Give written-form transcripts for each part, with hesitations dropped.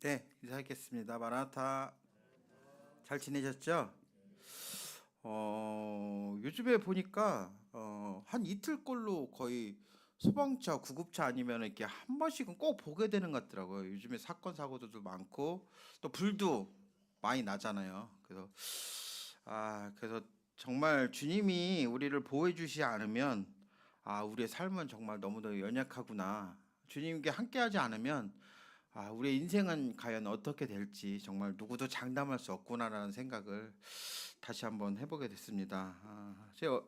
네, 인사하겠습니다. 마라나타. 잘 지내셨죠? 요즘에 보니까 한 이틀꼴로 거의 소방차, 구급차 아니면 이렇게 한 번씩은 꼭 보게 되는 것 같더라고요. 요즘에 사건 사고도 많고 또 불도 많이 나잖아요. 그래서 정말 주님이 우리를 보호해 주시지 않으면 우리의 삶은 정말 너무도 연약하구나. 주님께 함께하지 않으면 우리의 인생은 과연 어떻게 될지 정말 누구도 장담할 수 없구나라는 생각을 다시 한번 해보게 됐습니다. 제가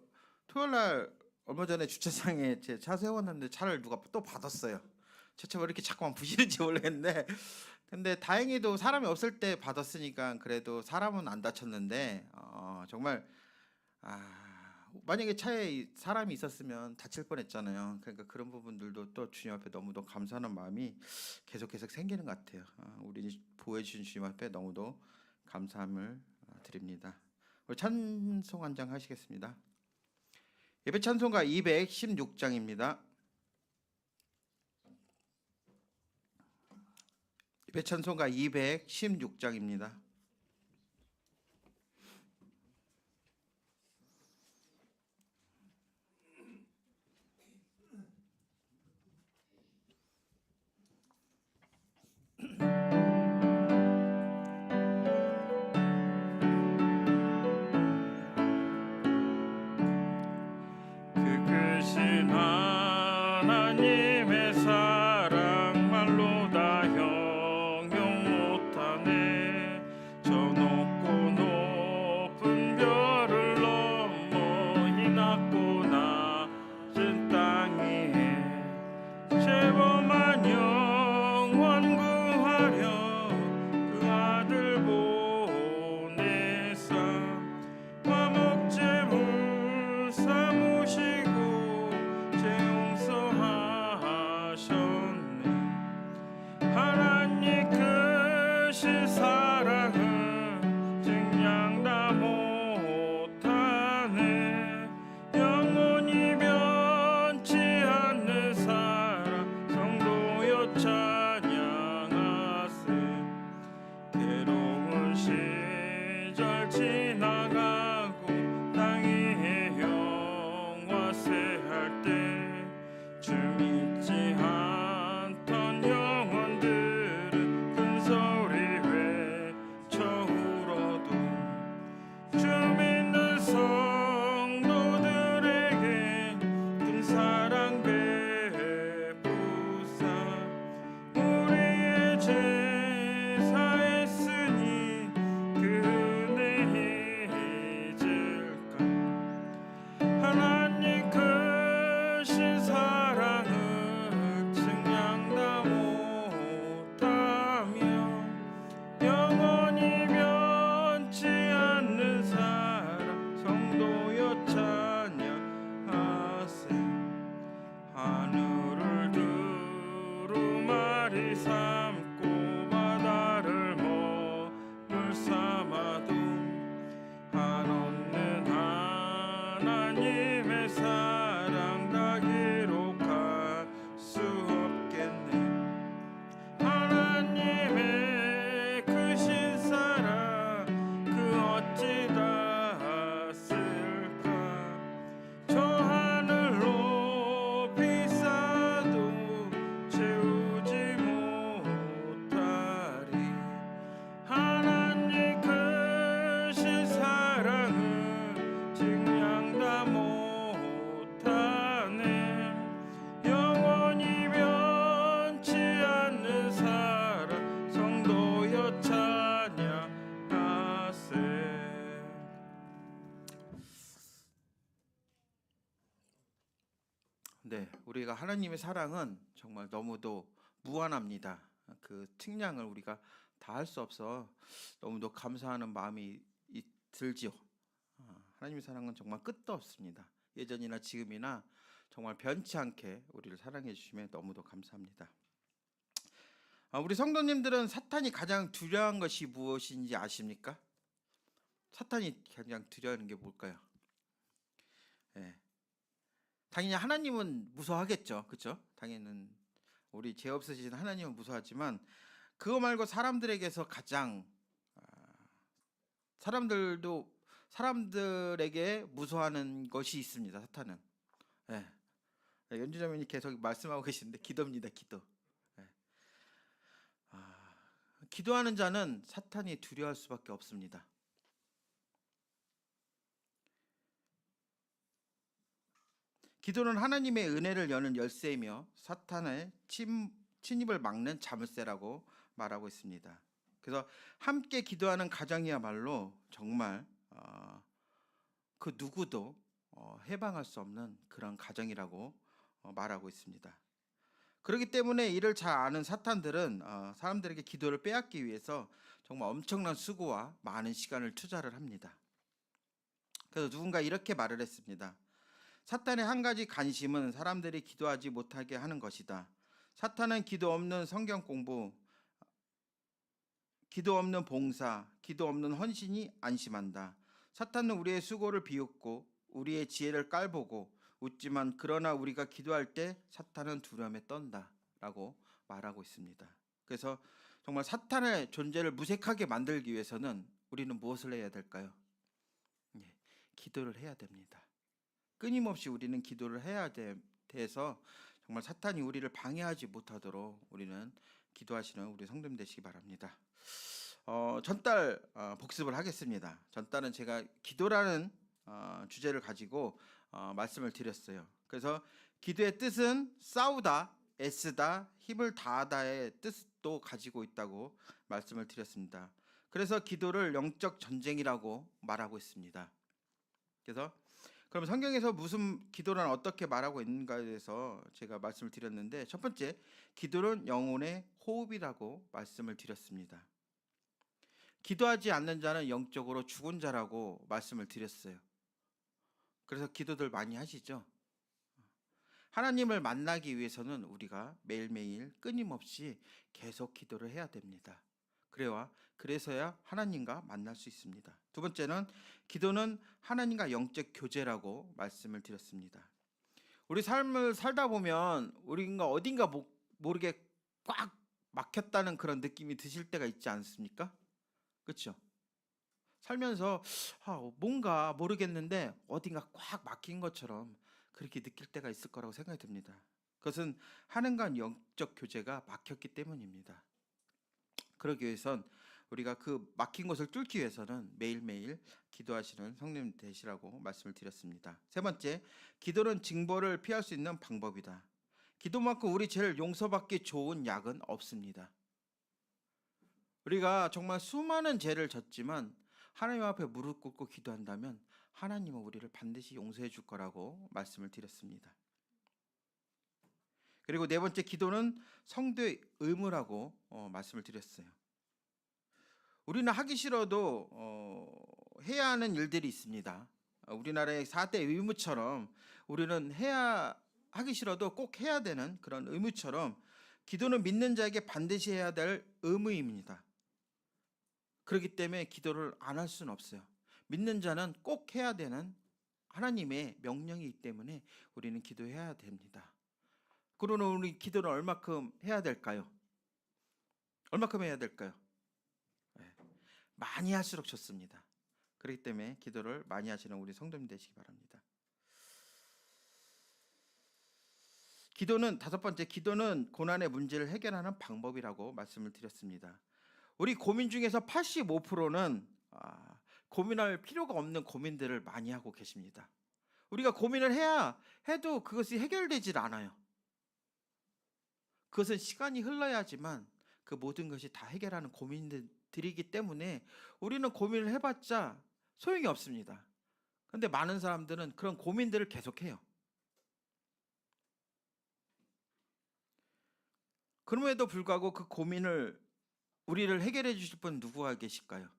토요일 날 얼마 전에 주차장에 제 차 세웠는데 차를 누가 또 받았어요. 제 차 왜 이렇게 자꾸만 부시는지 모르겠는데, 근데 다행히도 사람이 없을 때 받았으니까 그래도 사람은 안 다쳤는데, 정말 만약에 차에 사람이 있었으면 다칠 뻔했잖아요. 그러니까 그런 부분들도 또 주님 앞에 너무도 감사하는 마음이 계속 생기는 것 같아요. 우리 보호해 주신 주님 앞에 너무도 감사함을 드립니다. 우리 찬송 한 장 하시겠습니다. 예배 찬송가 216장입니다. 예배 찬송가 216장입니다. 크신 하나님의 사랑 말로 다 형용 못하네. 저 높고 높은 별을 넘어 이 낮고 낮은 땅 위에 죄범한 영원 구하려 그 아들 보내사 화목제물 삼으시고 죄 용서하셨네. 하나님 크신 사랑은 증량 다 못하네. 영원히 변치 않는 사랑 성도여 찬양하세. 괴로운 시절 지나가고 땅 위에 영화세할 때 주 믿지 않던 영혼들은 큰 소리 외쳐 울어도 주 믿는 성도들에게 큰 사랑 베푸사 우리의 제사에 쓰니 그 은혜 잊을까. 하나님 크신 사랑을 증량 다 못하며 영원히 변치 않는 사랑 성도여 찬양하세. 하늘을 두루마리 삼고 바다를 먹을 삼아도 한없는 하나님의 사랑 다 기록할 수 없겠네. 하나님의 크신 사랑 그 어찌 다 쓸까. 저 하늘 높이 쌓아도 채우지 못하리. 하나님 크신 사랑은 증량 다 못하네. 영원히 변치 않는 사랑 성도여 찬양하세. 네, 우리가 하나님의 사랑은 정말 너무도 무한합니다. 그 측량을 우리가 다 할 수 없어 너무도 감사하는 마음이 들지요. 하나님의 사랑은 정말 끝도 없습니다. 예전이나 지금이나 정말 변치 않게 우리를 사랑해 주심에 너무도 감사합니다. 우리 성도님들은 사탄이 가장 두려워한 것이 무엇인지 아십니까? 사탄이 가장 두려워하는 게 뭘까요? 예. 당연히 하나님은 무서워하겠죠, 그렇죠? 당연히 우리 죄 없으신 하나님은 무서워하지만 그거 말고 사람들에게서 가장 사람들에게 무서워하는 것이 있습니다. 사탄은. 예. 연주자님이 계속 말씀하고 계시는데 기도입니다. 기도. 예. 기도하는 자는 사탄이 두려워할 수밖에 없습니다. 기도는 하나님의 은혜를 여는 열쇠이며 사탄의 침입을 막는 자물쇠라고 말하고 있습니다. 그래서 함께 기도하는 가정이야말로 정말 그 누구도 해방할 수 없는 그런 가정이라고 말하고 있습니다. 그렇기 때문에 이를 잘 아는 사탄들은 사람들에게 기도를 빼앗기 위해서 정말 엄청난 수고와 많은 시간을 투자를 합니다. 그래서 누군가 이렇게 말을 했습니다. 사탄의 한 가지 관심은 사람들이 기도하지 못하게 하는 것이다. 사탄은 기도 없는 성경 공부, 기도 없는 봉사, 기도 없는 헌신이 안심한다. 사탄은 우리의 수고를 비웃고 우리의 지혜를 깔보고 웃지만 그러나 우리가 기도할 때 사탄은 두려움에 떤다 라고 말하고 있습니다. 그래서 정말 사탄의 존재를 무색하게 만들기 위해서는 우리는 무엇을 해야 될까요? 기도를 해야 됩니다. 끊임없이 우리는 기도를 해야 돼서 정말 사탄이 우리를 방해하지 못하도록 우리는 기도하시는 우리 성도님 되시기 바랍니다. 전달 복습을 하겠습니다. 전달은 제가 기도라는 주제를 가지고 말씀을 드렸어요. 그래서 기도의 뜻은 싸우다, 애쓰다, 힘을 다하다의 뜻도 가지고 있다고 말씀을 드렸습니다. 그래서 기도를 영적 전쟁이라고 말하고 있습니다. 그래서 그럼 성경에서 무슨 기도란 어떻게 말하고 있는가에 대해서 제가 말씀을 드렸는데, 첫 번째, 기도는 영혼의 호흡이라고 말씀을 드렸습니다. 기도하지 않는 자는 영적으로 죽은 자라고 말씀을 드렸어요. 그래서 기도들 많이 하시죠? 하나님을 만나기 위해서는 우리가 매일매일 끊임없이 계속 기도를 해야 됩니다. 그래서야 하나님과 만날 수 있습니다. 두 번째는 기도는 하나님과 영적 교제라고 말씀을 드렸습니다. 우리 삶을 살다 보면 우리가 어딘가 모르게 꽉 막혔다는 그런 느낌이 드실 때가 있지 않습니까? 그렇죠? 살면서 뭔가 모르겠는데 어딘가 꽉 막힌 것처럼 그렇게 느낄 때가 있을 거라고 생각이 듭니다. 그것은 하나님과 영적 교제가 막혔기 때문입니다. 그러기 위해선 우리가 그 막힌 것을 뚫기 위해서는 매일매일 기도하시는 성도님 되시라고 말씀을 드렸습니다. 세 번째, 기도는 징벌을 피할 수 있는 방법이다. 기도만큼 우리 죄를 용서받기 좋은 약은 없습니다. 우리가 정말 수많은 죄를 졌지만 하나님 앞에 무릎 꿇고 기도한다면 하나님은 우리를 반드시 용서해 줄 거라고 말씀을 드렸습니다. 그리고 네 번째, 기도는 성도의 의무라고 말씀을 드렸어요. 우리는 하기 싫어도 해야 하는 일들이 있습니다. 우리나라의 4대 의무처럼 우리는 하기 싫어도 꼭 해야 되는 그런 의무처럼 기도는 믿는 자에게 반드시 해야 될 의무입니다. 그렇기 때문에 기도를 안 할 수는 없어요. 믿는 자는 꼭 해야 되는 하나님의 명령이기 때문에 우리는 기도해야 됩니다. 그러면 우리 기도를 얼마큼 해야 될까요? 얼마큼 해야 될까요? 많이 할수록 좋습니다. 그렇기 때문에 기도를 많이 하시는 우리 성도님 되시기 바랍니다. 다섯 번째, 기도는 고난의 문제를 해결하는 방법이라고 말씀을 드렸습니다. 우리 고민 중에서 85%는 고민할 필요가 없는 고민들을 많이 하고 계십니다. 우리가 고민을 해도 그것이 해결되질 않아요. 그것은 시간이 흘러야지만 그 모든 것이 다 해결하는 고민들이기 때문에 우리는 고민을 해봤자 소용이 없습니다. 그런데 많은 사람들은 그런 고민들을 계속해요. 그럼에도 불구하고 그 고민을 우리를 해결해 주실 분 누구가 계실까요?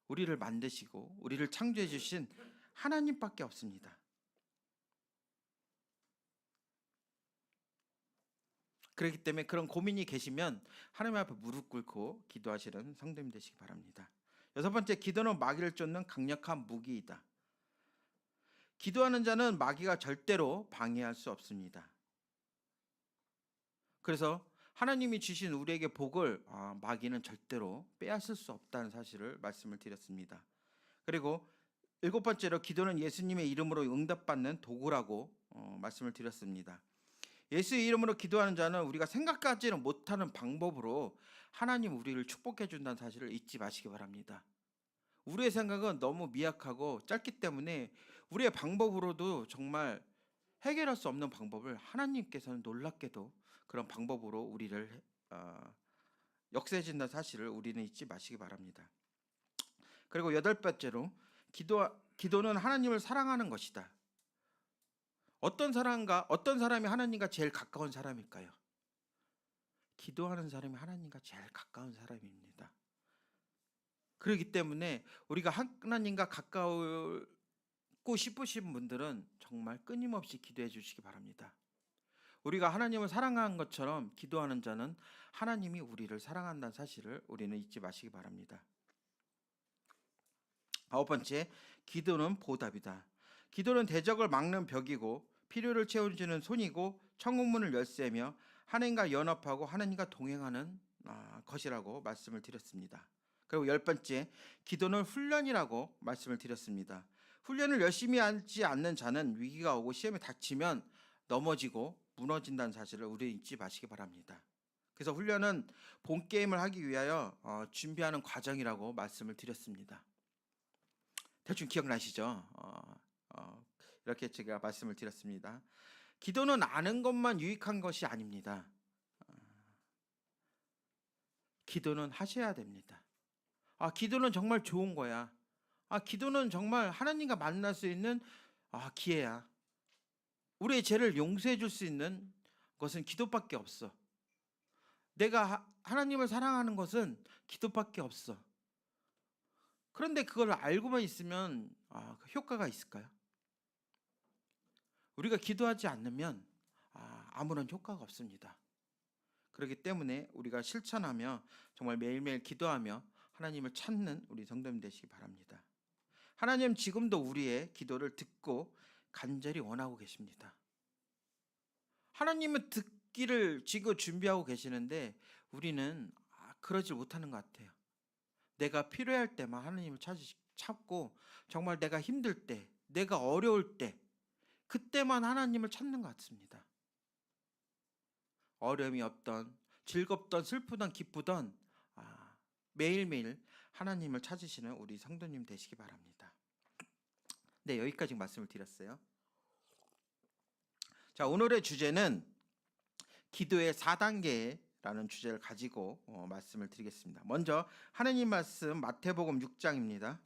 우리를 만드시고 우리를 창조해 주신 하나님밖에 없습니다. 그렇기 때문에 그런 고민이 계시면 하나님 앞에 무릎 꿇고 기도하시는 성도님 되시기 바랍니다. 여섯 번째, 기도는 마귀를 쫓는 강력한 무기이다. 기도하는 자는 마귀가 절대로 방해할 수 없습니다. 그래서 하나님이 주신 우리에게 복을 마귀는 절대로 빼앗을 수 없다는 사실을 말씀을 드렸습니다. 그리고 일곱 번째로 기도는 예수님의 이름으로 응답받는 도구라고 말씀을 드렸습니다. 예수의 이름으로 기도하는 자는 우리가 생각하지는 못하는 방법으로 하나님 우리를 축복해 준다는 사실을 잊지 마시기 바랍니다. 우리의 생각은 너무 미약하고 짧기 때문에 우리의 방법으로도 정말 해결할 수 없는 방법을 하나님께서는 놀랍게도 그런 방법으로 우리를 역사해준다는 사실을 우리는 잊지 마시기 바랍니다. 그리고 여덟 번째로 기도는 하나님을 사랑하는 것이다. 어떤 사람이 하나님과 제일 가까운 사람일까요? 기도하는 사람이 하나님과 제일 가까운 사람입니다. 그렇기 때문에 우리가 하나님과 가까우고 싶으신 분들은 정말 끊임없이 기도해 주시기 바랍니다. 우리가 하나님을 사랑하는 것처럼 기도하는 자는 하나님이 우리를 사랑한다는 사실을 우리는 잊지 마시기 바랍니다. 아홉 번째, 기도는 보답이다. 기도는 대적을 막는 벽이고 필요를 채워주는 손이고 천국문을 열쇠며 하나님과 연합하고 하나님과 동행하는 것이라고 말씀을 드렸습니다. 그리고 열 번째, 기도는 훈련이라고 말씀을 드렸습니다. 훈련을 열심히 하지 않는 자는 위기가 오고 시험에 닥치면 넘어지고 무너진다는 사실을 우리 잊지 마시기 바랍니다. 그래서 훈련은 본 게임을 하기 위하여 준비하는 과정이라고 말씀을 드렸습니다. 대충 기억나시죠? 이렇게 제가 말씀을 드렸습니다. 기도는 아는 것만 유익한 것이 아닙니다. 기도는 하셔야 됩니다. 기도는 정말 좋은 거야. 기도는 정말 하나님과 만날 수 있는 기회야. 우리의 죄를 용서해 줄 수 있는 것은 기도밖에 없어. 내가 하나님을 사랑하는 것은 기도밖에 없어. 그런데 그걸 알고만 있으면 효과가 있을까요? 우리가 기도하지 않으면 아무런 효과가 없습니다. 그렇기 때문에 우리가 실천하며 정말 매일매일 기도하며 하나님을 찾는 우리 성도님 되시기 바랍니다. 하나님 지금도 우리의 기도를 듣고 간절히 원하고 계십니다. 하나님은 듣기를 지금 준비하고 계시는데 우리는 그러지 못하는 것 같아요. 내가 필요할 때만 하나님을 찾고 정말 내가 힘들 때, 내가 어려울 때 그때만 하나님을 찾는 것 같습니다. 어려움이 없던, 즐겁던, 슬프던, 기쁘던 매일매일 하나님을 찾으시는 우리 성도님 되시기 바랍니다. 네, 여기까지 말씀을 드렸어요. 자, 오늘의 주제는 기도의 4단계라는 주제를 가지고 말씀을 드리겠습니다. 먼저 하나님 말씀 마태복음 6장입니다.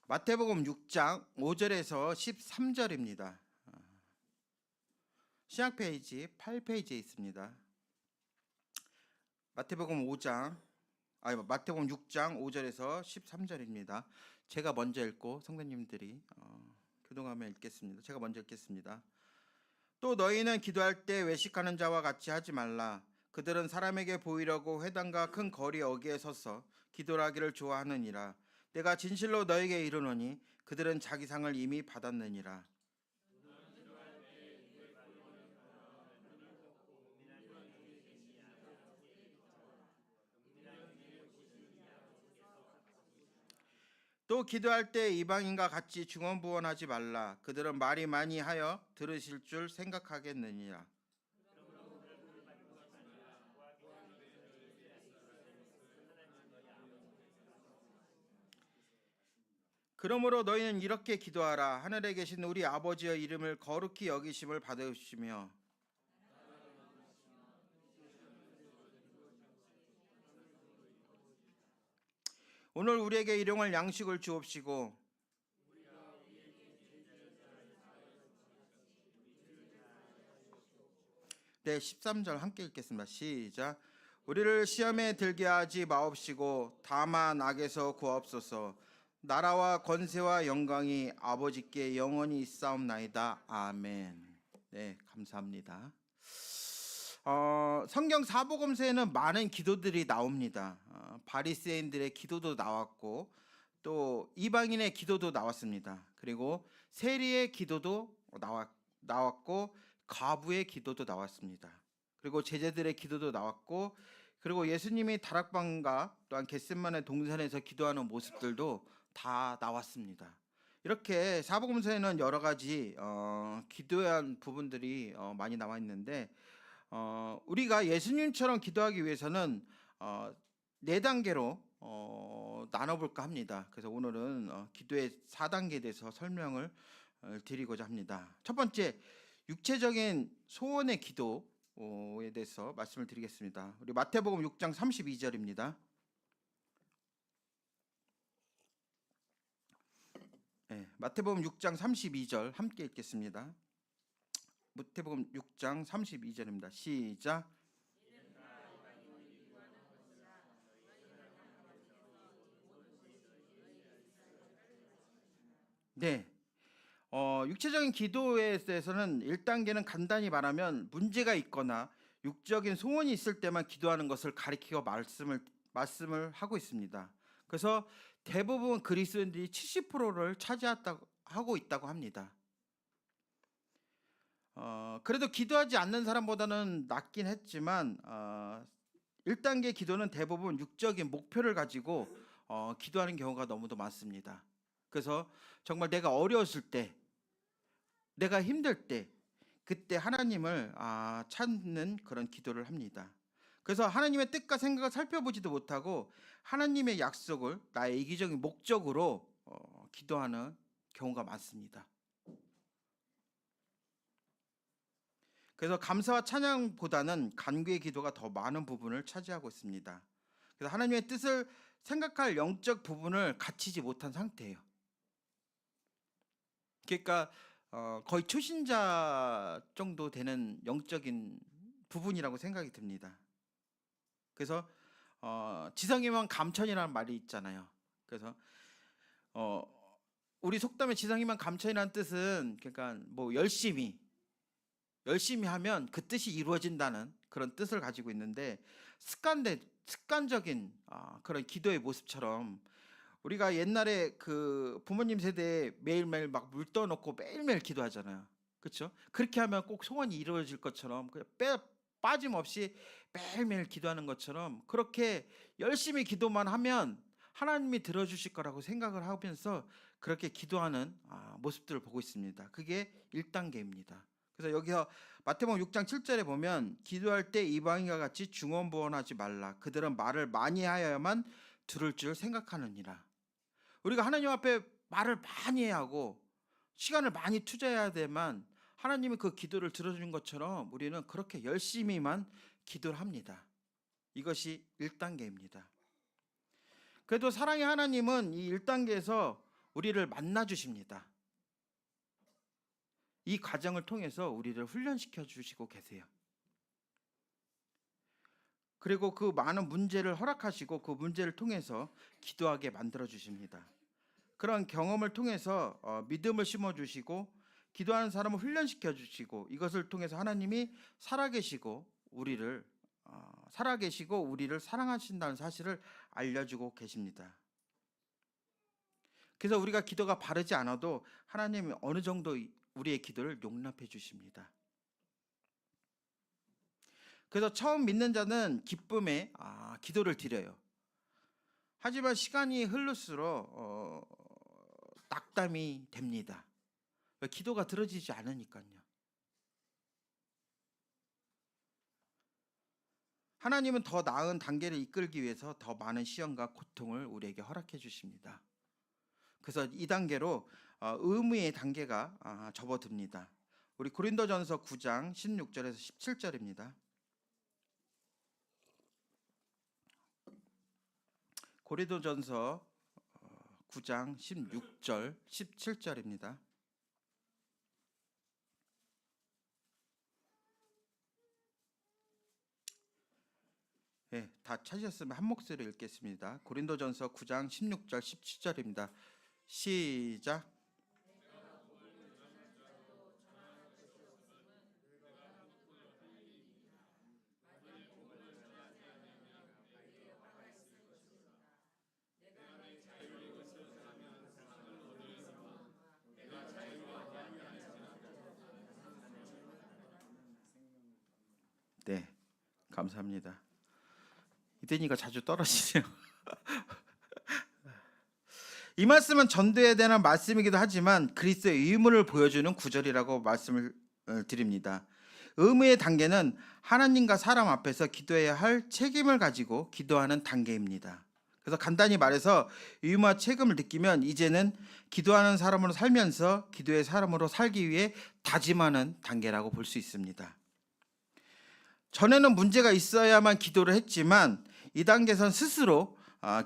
마태복음 6장 5절에서 13절입니다. 시작 페이지 8페이지에 있습니다. 마태복음 6장 5절에서 13절입니다. 제가 먼저 읽고 성도님들이 교동하며 읽겠습니다. 제가 먼저 읽겠습니다. 또 너희는 기도할 때 외식하는 자와 같이 하지 말라. 그들은 사람에게 보이려고 회당과 큰 거리 어귀에 서서 기도를 하기를 좋아하느니라. 내가 진실로 너에게 이르노니 그들은 자기 상을 이미 받았느니라. 또 기도할 때 이방인과 같이 중언부언하지 말라. 그들은 말이 많이 하여 들으실 줄 생각하겠느니라. 그러므로 너희는 이렇게 기도하라. 하늘에 계신 우리 아버지의 이름을 거룩히 여기심을 받으시며 오늘 우리에게 일용할 양식을 주옵시고 네, 13절 함께 읽겠습니다. 시작. 우리를 시험에 들게 하지 마옵시고 다만 악에서 구하옵소서. 나라와 권세와 영광이 아버지께 영원히 있사옵나이다. 아멘. 네, 감사합니다. 성경 사복음서에는 많은 기도들이 나옵니다. 바리새인들의 기도도 나왔고 또 이방인의 기도도 나왔습니다. 그리고 세리의 기도도 나왔고 과부의 기도도 나왔습니다. 그리고 제자들의 기도도 나왔고, 그리고 예수님이 다락방과 또한 겟세마네 동산에서 기도하는 모습들도 다 나왔습니다. 이렇게 사복음서에는 여러 가지 기도한 부분들이 많이 나와 있는데, 우리가 예수님처럼 기도하기 위해서는 네 단계로 나눠볼까 합니다. 그래서 오늘은 기도의 4단계에 대해서 설명을 드리고자 합니다. 첫 번째, 육체적인 소원의 기도에 대해서 말씀을 드리겠습니다. 우리 마태복음 6장 32절입니다. 네, 마태복음 6장 32절 함께 읽겠습니다. 마태복음 6장 32절입니다. 시작. 네, 육체적인 기도에 대해서는 1단계는 간단히 말하면 문제가 있거나 육적인 소원이 있을 때만 기도하는 것을 가리키고 말씀을 하고 있습니다. 그래서 대부분 그리스도인들이 70%를 차지하고 있다고 합니다. 그래도 기도하지 않는 사람보다는 낫긴 했지만 1단계 기도는 대부분 육적인 목표를 가지고 기도하는 경우가 너무도 많습니다. 그래서 정말 내가 어려웠을 때, 내가 힘들 때, 그때 하나님을 찾는 그런 기도를 합니다. 그래서 하나님의 뜻과 생각을 살펴보지도 못하고 하나님의 약속을 나의 이기적인 목적으로 기도하는 경우가 많습니다. 그래서 감사와 찬양보다는 간구의 기도가 더 많은 부분을 차지하고 있습니다. 그래서 하나님의 뜻을 생각할 영적 부분을 갖추지 못한 상태예요. 그러니까 거의 초신자 정도 되는 영적인 부분이라고 생각이 듭니다. 그래서 지성이면 감천이라는 말이 있잖아요. 그래서 우리 속담에 지성이면 감천이라는 뜻은 그러니까 뭐 열심히 하면 그 뜻이 이루어진다는 그런 뜻을 가지고 있는데, 습관적인 그런 기도의 모습처럼 우리가 옛날에 그 부모님 세대에 매일매일 막 물 떠놓고 매일매일 기도하잖아요. 그렇죠? 그렇게 하면 꼭 소원이 이루어질 것처럼 빠짐없이 매일매일 기도하는 것처럼 그렇게 열심히 기도만 하면 하나님이 들어주실 거라고 생각을 하면서 그렇게 기도하는 모습들을 보고 있습니다. 그게 1단계입니다. 그래서 여기서 마태복음 6장 7절에 보면 기도할 때 이방인과 같이 중언부언하지 말라. 그들은 말을 많이 하여야만 들을 줄 생각하느니라. 우리가 하나님 앞에 말을 많이 해야 하고 시간을 많이 투자해야 되만 하나님이 그 기도를 들어주는 것처럼 우리는 그렇게 열심히만 기도를 합니다. 이것이 1단계입니다. 그래도 사랑의 하나님은 이 1단계에서 우리를 만나 주십니다. 이 과정을 통해서 우리를 훈련시켜 주시고 계세요. 그리고 그 많은 문제를 허락하시고 그 문제를 통해서 기도하게 만들어 주십니다. 그런 경험을 통해서 믿음을 심어 주시고 기도하는 사람을 훈련시켜 주시고, 이것을 통해서 하나님이 살아계시고 우리를 사랑하신다는 사실을 알려주고 계십니다. 그래서 우리가 기도가 바르지 않아도 하나님이 어느 정도 우리의 기도를 용납해 주십니다. 그래서 처음 믿는 자는 기쁨에 기도를 드려요. 하지만 시간이 흐를수록 낙담이 됩니다. 기도가 들어지지 않으니까요. 하나님은 더 나은 단계를 이끌기 위해서 더 많은 시험과 고통을 우리에게 허락해 주십니다. 그래서 이 단계로 의무의 단계가 접어듭니다. 우리 고린도전서 9장 16절에서 17절입니다. 고린도전서 9장 16절 17절입니다. 네, 다 찾으셨으면 한 목소리로 읽겠습니다. 고린도전서 9장 16절 17절입니다. 시작. 네, 감사합니다. 이든이가 자주 떨어지네요. 이 말씀은 전도에 대한 말씀이기도 하지만 그리스도의 의무를 보여주는 구절이라고 말씀을 드립니다. 의무의 단계는 하나님과 사람 앞에서 기도해야 할 책임을 가지고 기도하는 단계입니다. 그래서 간단히 말해서 의무와 책임을 느끼면 이제는 기도하는 사람으로 살면서 기도의 사람으로 살기 위해 다짐하는 단계라고 볼 수 있습니다. 전에는 문제가 있어야만 기도를 했지만 이 단계에선 스스로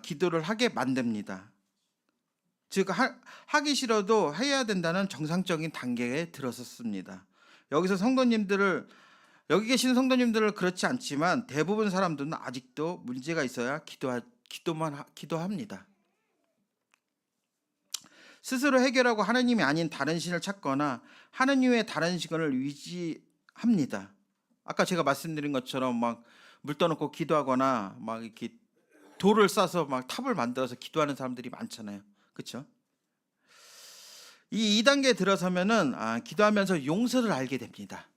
기도를 하게 만듭니다. 즉 하기 싫어도 해야 된다는 정상적인 단계에 들어섰습니다. 여기 계신 성도님들은 그렇지 않지만 대부분 사람들은 아직도 문제가 있어야 기도합니다. 스스로 해결하고 하나님이 아닌 다른 신을 찾거나 하나님 외에 다른 신을 위지합니다. 아까 제가 말씀드린 것처럼 막 물 떠놓고 기도하거나 막 이렇게 돌을 싸서 막 탑을 만들어서 기도하는 사람들이 많잖아요. 그렇죠? 이 2단계에 들어서면은 기도하면서 용서를 알게 됩니다.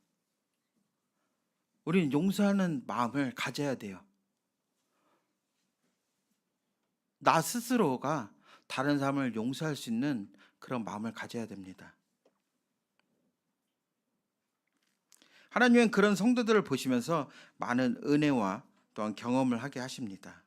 우리는 용서하는 마음을 가져야 돼요. 나 스스로가 다른 사람을 용서할 수 있는 그런 마음을 가져야 됩니다. 하나님은 그런 성도들을 보시면서 많은 은혜와 또한 경험을 하게 하십니다.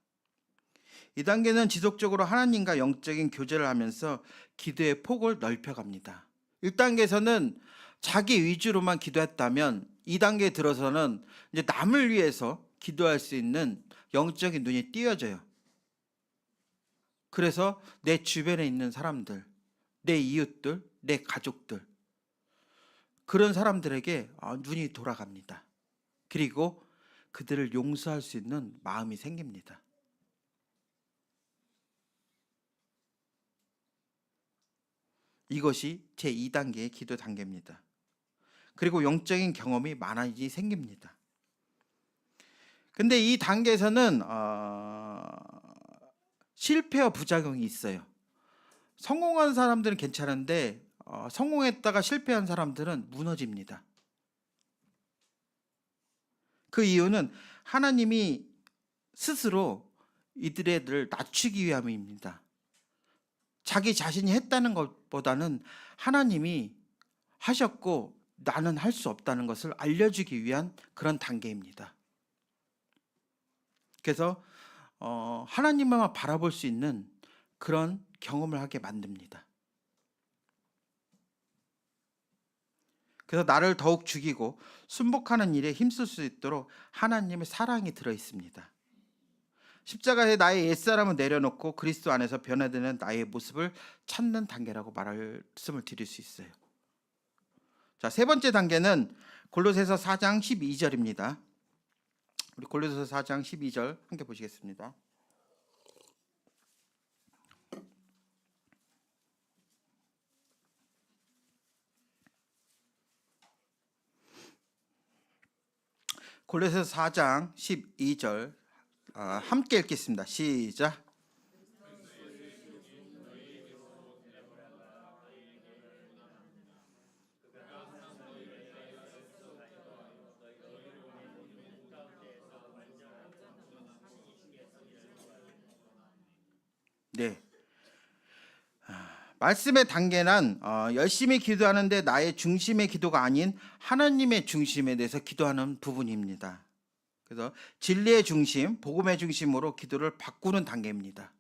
이 단계는 지속적으로 하나님과 영적인 교제를 하면서 기도의 폭을 넓혀갑니다. 1단계에서는 자기 위주로만 기도했다면 2단계에 들어서는 이제 남을 위해서 기도할 수 있는 영적인 눈이 띄어져요. 그래서 내 주변에 있는 사람들, 내 이웃들, 내 가족들, 그런 사람들에게 눈이 돌아갑니다. 그리고 그들을 용서할 수 있는 마음이 생깁니다. 이것이 제2단계의 기도 단계입니다. 그리고 영적인 경험이 많아지게 생깁니다. 근데 이 단계에서는 실패와 부작용이 있어요. 성공한 사람들은 괜찮은데 성공했다가 실패한 사람들은 무너집니다. 그 이유는 하나님이 스스로 이들을 낮추기 위함입니다. 자기 자신이 했다는 것보다는 하나님이 하셨고 나는 할 수 없다는 것을 알려주기 위한 그런 단계입니다. 그래서 하나님만 바라볼 수 있는 그런 경험을 하게 만듭니다. 그래서 나를 더욱 죽이고 순복하는 일에 힘쓸 수 있도록 하나님의 사랑이 들어 있습니다. 십자가에 나의 옛사람을 내려놓고 그리스도 안에서 변화되는 나의 모습을 찾는 단계라고 말씀을 드릴 수 있어요. 자, 세 번째 단계는 골로새서 4장 12절입니다. 우리 골로새서 4장 12절 함께 보시겠습니다. 골로새서 4장 12절 함께 읽겠습니다. 시작. 네. 말씀의 단계는 열심히 기도하는데 나의 중심의 기도가 아닌 하나님의 중심에 대해서 기도하는 부분입니다. 그래서 진리의 중심, 복음의 중심으로 기도를 바꾸는 단계입니다.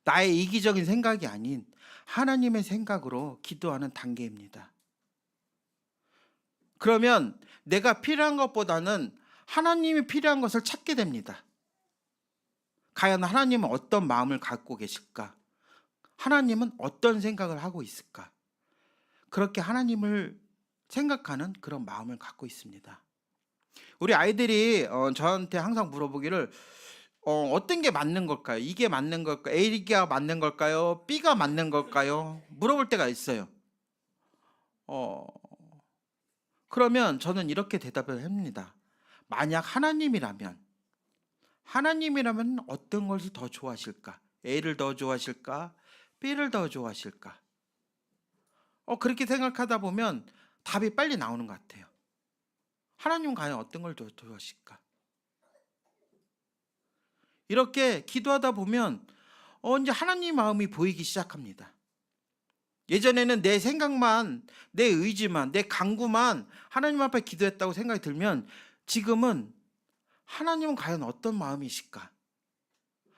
나의 이기적인 생각이 아닌 하나님의 생각으로 기도하는 단계입니다. 그러면 내가 필요한 것보다는 하나님이 필요한 것을 찾게 됩니다. 과연 하나님은 어떤 마음을 갖고 계실까? 하나님은 어떤 생각을 하고 있을까? 그렇게 하나님을 생각하는 그런 마음을 갖고 있습니다. 우리 아이들이 저한테 항상 물어보기를 어떤 게 맞는 걸까요? 이게 맞는 걸까요? A가 맞는 걸까요? B가 맞는 걸까요? 물어볼 때가 있어요. 그러면 저는 이렇게 대답을 합니다. 만약 하나님이라면 어떤 것을 더 좋아하실까? A를 더 좋아하실까? B를 더 좋아하실까? 그렇게 생각하다 보면 답이 빨리 나오는 것 같아요. 하나님은 과연 어떤 걸 도와주실까? 이렇게 기도하다 보면 이제 하나님 마음이 보이기 시작합니다. 예전에는 내 생각만, 내 의지만, 내 강구만 하나님 앞에 기도했다고 생각이 들면 지금은 하나님은 과연 어떤 마음이실까?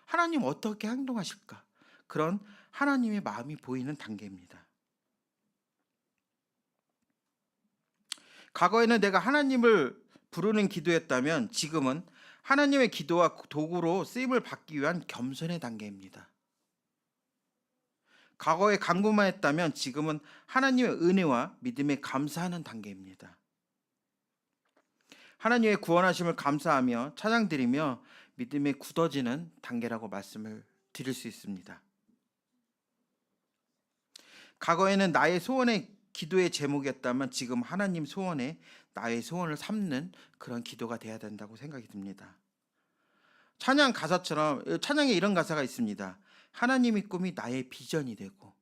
하나님 어떻게 행동하실까? 그런 하나님의 마음이 보이는 단계입니다. 과거에는 내가 하나님을 부르는 기도였다면 지금은 하나님의 기도와 도구로 쓰임을 받기 위한 겸손의 단계입니다. 과거에 간구만 했다면 지금은 하나님의 은혜와 믿음에 감사하는 단계입니다. 하나님의 구원하심을 감사하며 찬양드리며 믿음에 굳어지는 단계라고 말씀을 드릴 수 있습니다. 과거에는 나의 소원의 기도의 제목이었다면 지금 하나님 소원에 나의 소원을 삼는 그런 기도가 돼야 된다고 생각이 듭니다. 찬양 가사처럼 찬양에 이런 가사가 있습니다. 하나님의 꿈이 나의 비전이 되고,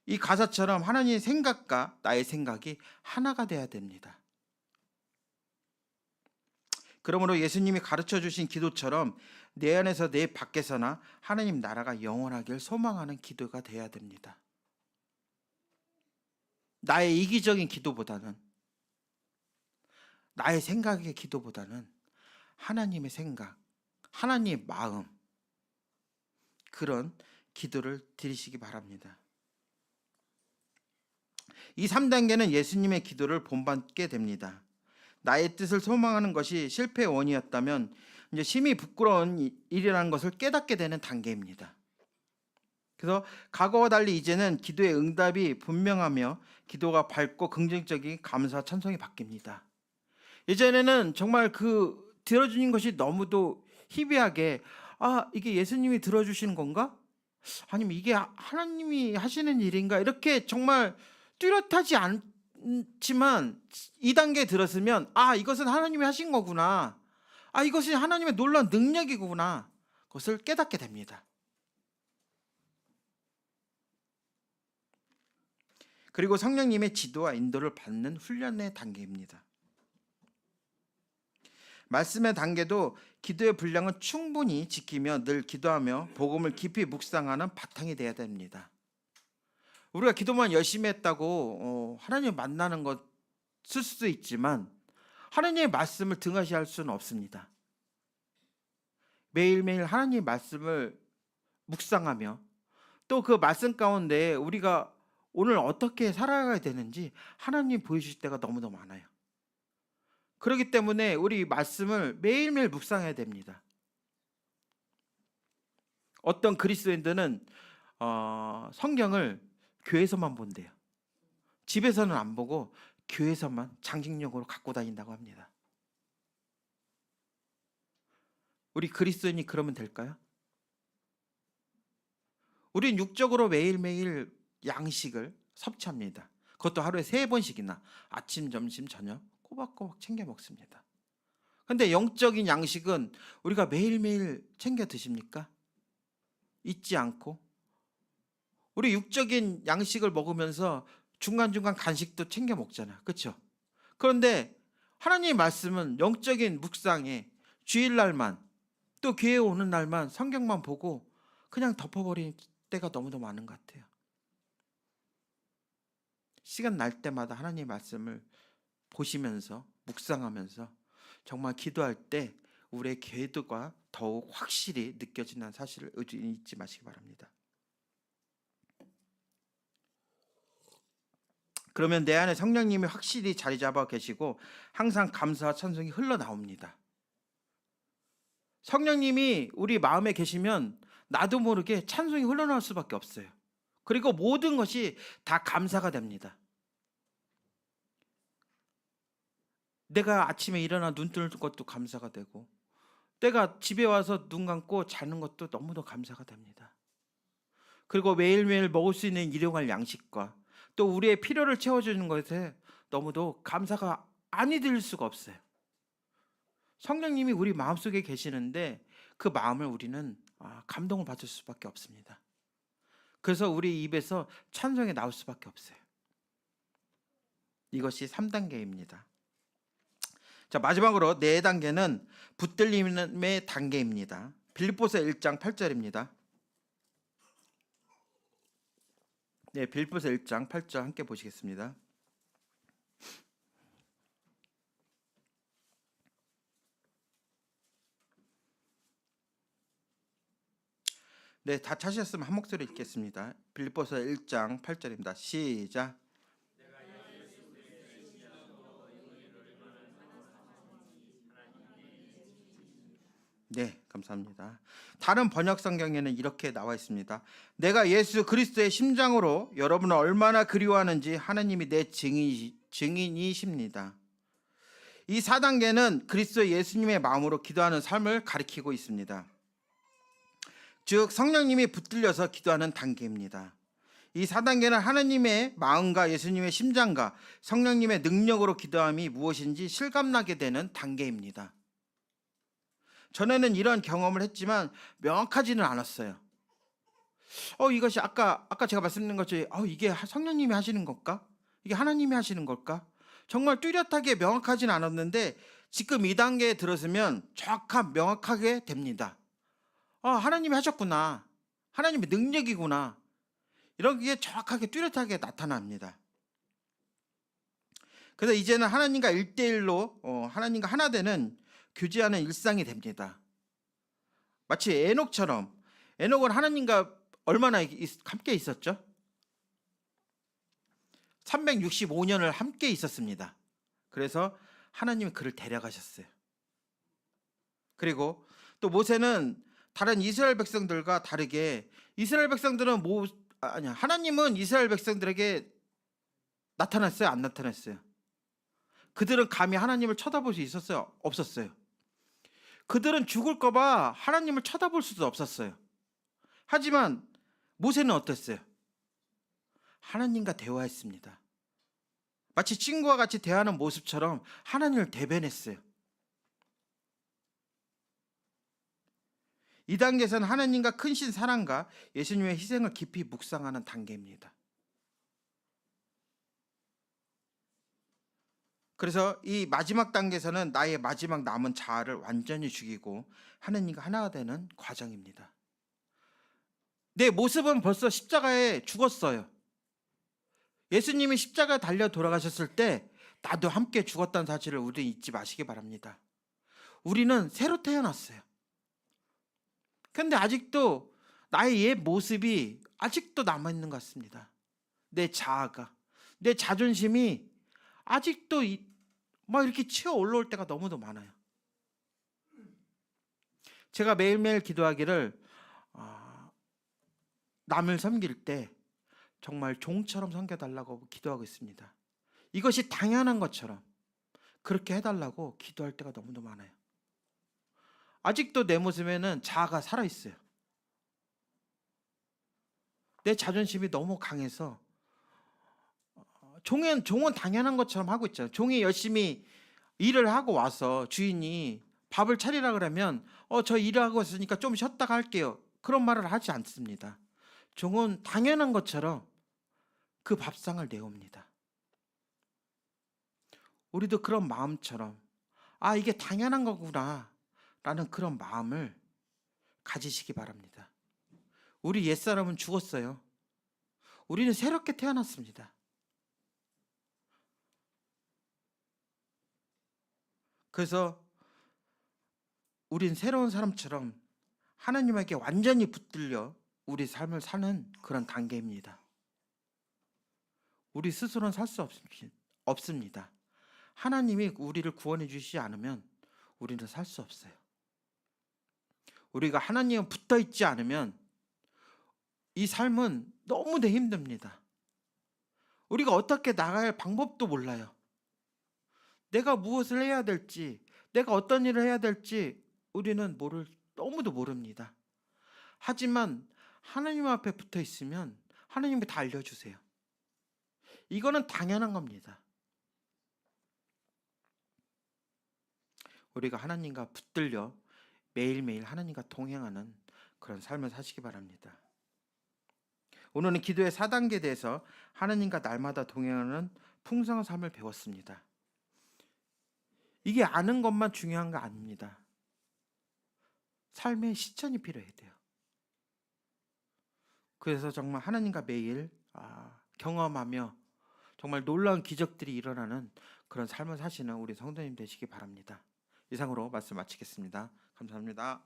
이 가사처럼 하나님의 생각과 나의 생각이 하나가 돼야 됩니다. 그러므로 예수님이 가르쳐 주신 기도처럼 내 안에서 내 밖에서나 하나님 나라가 영원하길 소망하는 기도가 돼야 됩니다. 나의 이기적인 기도보다는, 나의 생각의 기도보다는 하나님의 생각, 하나님의 마음, 그런 기도를 드리시기 바랍니다. 이 3단계는 예수님의 기도를 본받게 됩니다. 나의 뜻을 소망하는 것이 실패의 원인이었다면 이제 심히 부끄러운 일이라는 것을 깨닫게 되는 단계입니다. 그래서 과거와 달리 이제는 기도의 응답이 분명하며 기도가 밝고 긍정적인 감사와 찬송이 바뀝니다. 예전에는 정말 그 들어주는 것이 너무도 희비하게, 이게 예수님이 들어주시는 건가? 아니면 이게 하나님이 하시는 일인가? 이렇게 정말 뚜렷하지 않지만 2단계에 들었으면 이것은 하나님이 하신 거구나, 이것이 하나님의 놀라운 능력이구나, 그것을 깨닫게 됩니다. 그리고 성령님의 지도와 인도를 받는 훈련의 단계입니다. 말씀의 단계도 기도의 분량은 충분히 지키며 늘 기도하며 복음을 깊이 묵상하는 바탕이 되어야 됩니다. 우리가 기도만 열심히 했다고 하나님 만나는 것일 수도 있지만 하나님의 말씀을 등한시할 수는 없습니다. 매일매일 하나님의 말씀을 묵상하며 또 그 말씀 가운데 우리가 오늘 어떻게 살아가야 되는지 하나님 보여주실 때가 너무도 많아요. 그렇기 때문에 우리 말씀을 매일매일 묵상해야 됩니다. 어떤 그리스도인들은 성경을 교회에서만 본대요. 집에서는 안 보고 교회에서만 장식용으로 갖고 다닌다고 합니다. 우리 그리스도인이 그러면 될까요? 우린 육적으로 매일매일 양식을 섭취합니다. 그것도 하루에 3번씩이나 아침, 점심, 저녁 꼬박꼬박 챙겨 먹습니다. 그런데 영적인 양식은 우리가 매일매일 챙겨 드십니까? 잊지 않고. 우리 육적인 양식을 먹으면서 중간중간 간식도 챙겨 먹잖아요. 그렇죠? 그런데 하나님의 말씀은 영적인 묵상에 주일날만, 또 교회에 오는 날만 성경만 보고 그냥 덮어버린 때가 너무도 많은 것 같아요. 시간 날 때마다 하나님의 말씀을 보시면서 묵상하면서 정말 기도할 때 우리의 기도가 더욱 확실히 느껴지는 사실을 잊지 마시기 바랍니다. 그러면 내 안에 성령님이 확실히 자리 잡아 계시고 항상 감사와 찬송이 흘러나옵니다. 성령님이 우리 마음에 계시면 나도 모르게 찬송이 흘러나올 수밖에 없어요. 그리고 모든 것이 다 감사가 됩니다. 내가 아침에 일어나 눈 뜨는 것도 감사가 되고, 내가 집에 와서 눈 감고 자는 것도 너무도 감사가 됩니다. 그리고 매일매일 먹을 수 있는 일용할 양식과 또 우리의 필요를 채워주는 것에 너무도 감사가 아니 들 수가 없어요. 성령님이 우리 마음속에 계시는데 그 마음을 우리는 감동을 받을 수밖에 없습니다. 그래서 우리 입에서 찬송이 나올 수밖에 없어요. 이것이 3단계입니다. 자, 마지막으로 4단계는 붙들림의 단계입니다. 빌립보서 1장 8절입니다. 네, 빌립보서 1장 8절 함께 보시겠습니다. 네, 다 찾으셨으면 한 목소리 읽겠습니다. 빌립보서 1장 8절입니다. 시작. 네, 감사합니다. 다른 번역 성경에는 이렇게 나와 있습니다. 내가 예수 그리스도의 심장으로 여러분을 얼마나 그리워하는지 하나님이 내 증인이십니다. 이 4단계는 그리스도 예수님의 마음으로 기도하는 삶을 가리키고 있습니다. 즉 성령님이 붙들려서 기도하는 단계입니다. 이 4단계는 하나님의 마음과 예수님의 심장과 성령님의 능력으로 기도함이 무엇인지 실감나게 되는 단계입니다. 전에는 이런 경험을 했지만 명확하지는 않았어요. 이것이 아까 제가 말씀드린 것처럼 이게 성령님이 하시는 걸까? 이게 하나님이 하시는 걸까? 정말 뚜렷하게 명확하지는 않았는데 지금 이 단계에 들어서면 명확하게 됩니다. 하나님이 하셨구나. 하나님의 능력이구나. 이런 게 정확하게 뚜렷하게 나타납니다. 그래서 이제는 하나님과 1대1로 하나님과 하나 되는 교제하는 일상이 됩니다. 마치 에녹처럼, 에녹은 하나님과 얼마나 함께 있었죠? 365년을 함께 있었습니다. 그래서 하나님이 그를 데려가셨어요. 그리고 또 모세는 다른 이스라엘 백성들과 다르게 이스라엘 백성들은 하나님은 이스라엘 백성들에게 나타났어요? 안 나타났어요? 그들은 감히 하나님을 쳐다볼 수 있었어요? 없었어요? 그들은 죽을까 봐 하나님을 쳐다볼 수도 없었어요. 하지만 모세는 어땠어요? 하나님과 대화했습니다. 마치 친구와 같이 대하는 모습처럼 하나님을 대변했어요. 이 단계에서는 하나님과 크신 사랑과 예수님의 희생을 깊이 묵상하는 단계입니다. 그래서 이 마지막 단계에서는 나의 마지막 남은 자아를 완전히 죽이고 하나님과 하나가 되는 과정입니다. 내 모습은 벌써 십자가에 죽었어요. 예수님이 십자가에 달려 돌아가셨을 때 나도 함께 죽었다는 사실을 우리 잊지 마시기 바랍니다. 우리는 새로 태어났어요. 그런데 아직도 나의 옛 모습이 아직도 남아있는 것 같습니다. 내 자아가, 내 자존심이 아직도 막 이렇게 치어 올라올 때가 너무도 많아요. 제가 매일매일 기도하기를 남을 섬길 때 정말 종처럼 섬겨달라고 기도하고 있습니다. 이것이 당연한 것처럼 그렇게 해달라고 기도할 때가 너무도 많아요. 아직도 내 모습에는 자아가 살아있어요. 내 자존심이 너무 강해서 종은 당연한 것처럼 하고 있잖아요. 종이 열심히 일을 하고 와서 주인이 밥을 차리라 그러면 저 일하고 있으니까 좀 쉬었다가 할게요. 그런 말을 하지 않습니다. 종은 당연한 것처럼 그 밥상을 내옵니다. 우리도 그런 마음처럼 이게 당연한 거구나 라는 그런 마음을 가지시기 바랍니다. 우리 옛사람은 죽었어요. 우리는 새롭게 태어났습니다. 그래서 우린 새로운 사람처럼 하나님에게 완전히 붙들려 우리 삶을 사는 그런 단계입니다. 우리 스스로는 살 수 없습니다. 하나님이 우리를 구원해 주시지 않으면 우리는 살 수 없어요. 우리가 하나님에 붙어 있지 않으면 이 삶은 너무나 힘듭니다. 우리가 어떻게 나가야 할 방법도 몰라요. 내가 무엇을 해야 될지, 내가 어떤 일을 해야 될지 우리는 너무도 모릅니다. 하지만 하나님 앞에 붙어 있으면 하나님이 다 알려주세요. 이거는 당연한 겁니다. 우리가 하나님과 붙들려 매일매일 하나님과 동행하는 그런 삶을 사시기 바랍니다. 오늘은 기도의 4단계에 대해서 하나님과 날마다 동행하는 풍성한 삶을 배웠습니다. 이게 아는 것만 중요한 거 아닙니다. 삶의 실천이 필요해야 돼요. 그래서 정말 하나님과 매일 경험하며 정말 놀라운 기적들이 일어나는 그런 삶을 사시는 우리 성도님 되시기 바랍니다. 이상으로 말씀 마치겠습니다. 감사합니다.